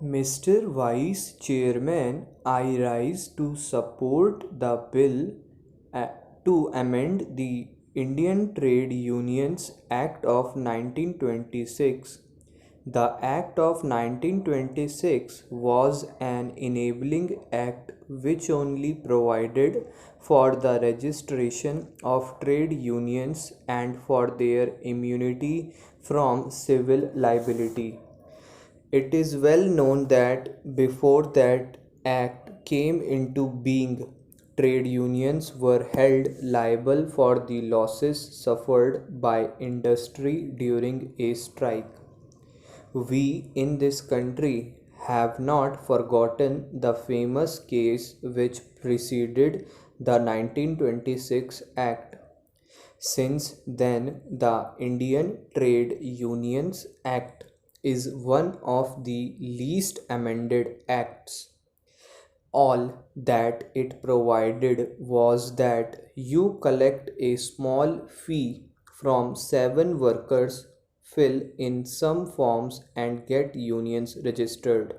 Mr. Vice Chairman, I rise to support the bill uh, to amend the Indian Trade Unions Act of 1926. The Act of 1926 was an enabling act which only provided for the registration of trade unions and for their immunity from civil liability. It is well known that before that act came into being, trade unions were held liable for the losses suffered by industry during a strike. We in this country have not forgotten the famous case which preceded the 1926 Act. Since then, the Indian Trade Unions Act is one of the least amended acts. All that it provided was that you collect a small fee from seven workers, fill in some forms, and get unions registered.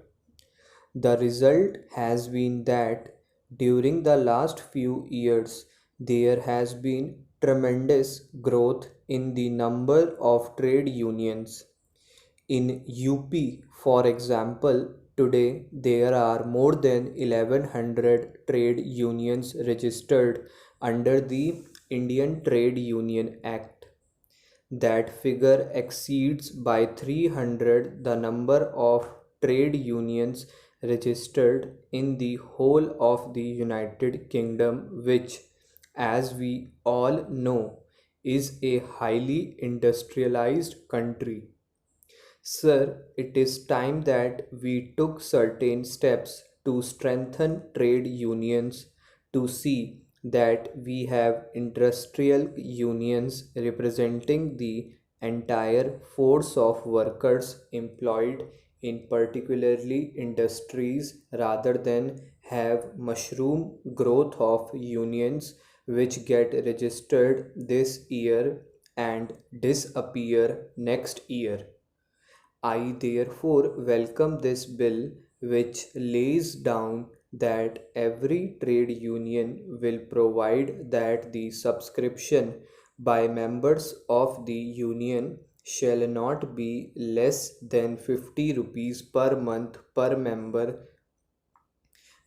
The result has been that during the last few years there has been tremendous growth in the number of trade unions. In UP, for example, today there are more than 1100 trade unions registered under the Indian Trade Union Act. That figure exceeds by 300 the number of trade unions registered in the whole of the United Kingdom, which, as we all know, is a highly industrialized country. Sir, it is time that we took certain steps to strengthen trade unions to see that we have industrial unions representing the entire force of workers employed in particularly industries rather than have mushroom growth of unions which get registered this year and disappear next year. I therefore welcome this bill, which lays down that every trade union will provide that the subscription by members of the union shall not be less than 50 rupees per month per member.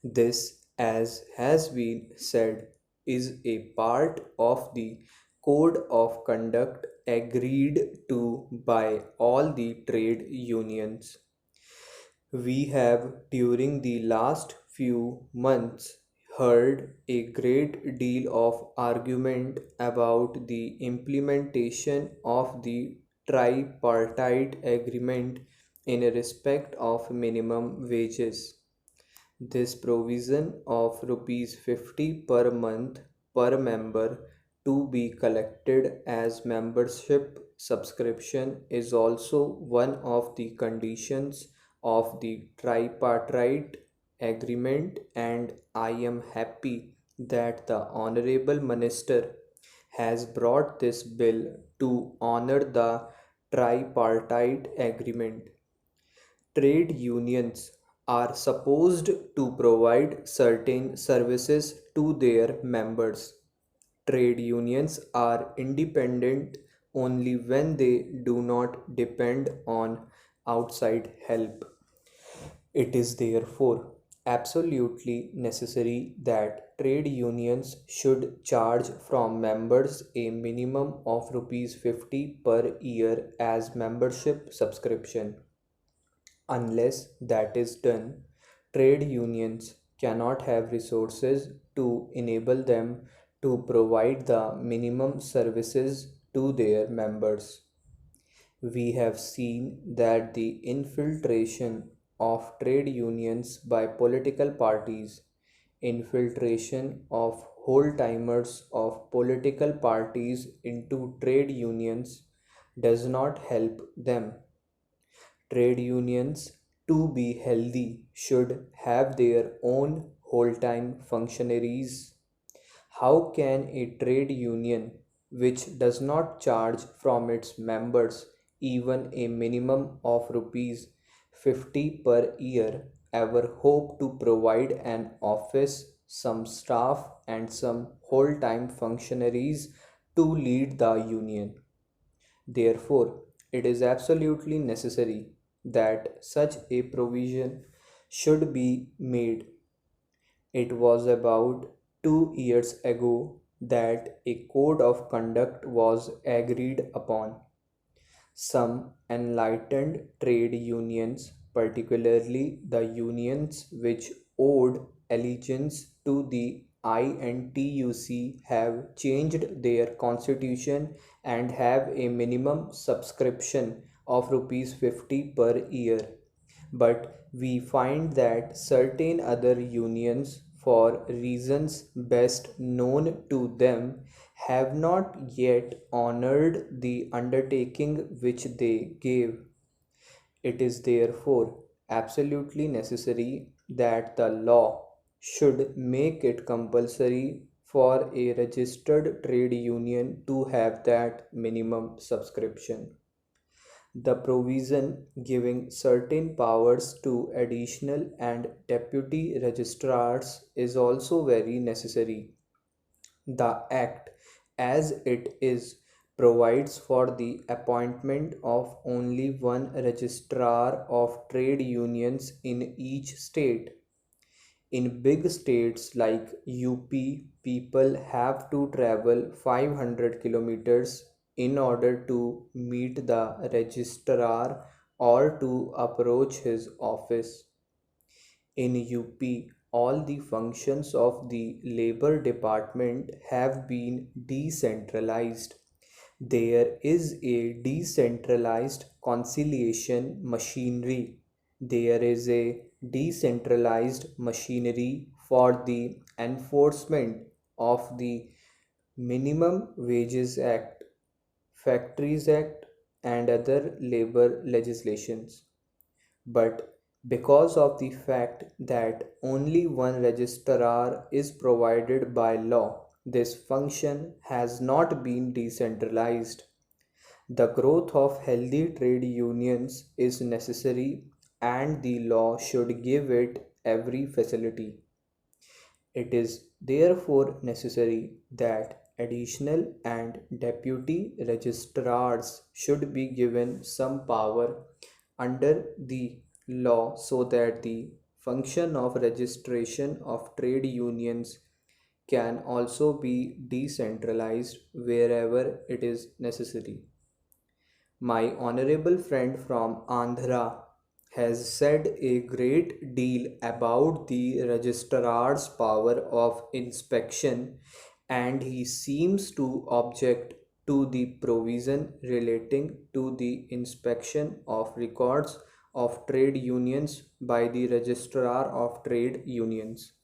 This, as has been said, is a part of the code of conduct agreed to by all the trade unions. We have during the last few months heard a great deal of argument about the implementation of the tripartite agreement in respect of minimum wages. This provision of rupees 50 per month per member to be collected as membership subscription is also one of the conditions of the tripartite agreement, and I am happy that the honorable minister has brought this bill to honor the tripartite agreement. Trade unions are supposed to provide certain services to their members. Trade unions are independent only when they do not depend on outside help. It is therefore absolutely necessary that trade unions should charge from members a minimum of rupees 50 per year as membership subscription. Unless that is done, trade unions cannot have resources to enable them to provide the minimum services to their members. We have seen that the infiltration of trade unions by political parties, infiltration of whole timers of political parties into trade unions does not help them. Trade unions, to be healthy, should have their own whole time functionaries. How can a trade union which does not charge from its members even a minimum of rupees 50 per year ever hope to provide an office, some staff, and some whole time functionaries to lead the union. Therefore, it is absolutely necessary that such a provision should be made. It was about 2 years ago that a code of conduct was agreed upon. Some enlightened trade unions, particularly the unions which owed allegiance to the INTUC, have changed their constitution and have a minimum subscription of rupees 50 per year. But we find that certain other unions, for reasons best known to them, have not yet honored the undertaking which they gave. It is therefore absolutely necessary that the law should make it compulsory for a registered trade union to have that minimum subscription. The provision giving certain powers to additional and deputy registrars is also very necessary. The Act, as it is, provides for the appointment of only one registrar of trade unions in each state. In big states like UP, people have to travel 500 kilometers in order to meet the registrar or to approach his office. In UP, all the functions of the Labor Department have been decentralized. There is a decentralized conciliation machinery. There is a decentralized machinery for the enforcement of the Minimum Wages Act, Factories Act, and other labor legislations. But because of the fact that only one registrar is provided by law, this function has not been decentralized. The growth of healthy trade unions is necessary and the law should give it every facility. It is therefore necessary that additional and deputy registrars should be given some power under the law so that the function of registration of trade unions can also be decentralized wherever it is necessary. My honorable friend from Andhra has said a great deal about the registrar's power of inspection, and he seems to object to the provision relating to the inspection of records of trade unions by the registrar of trade unions.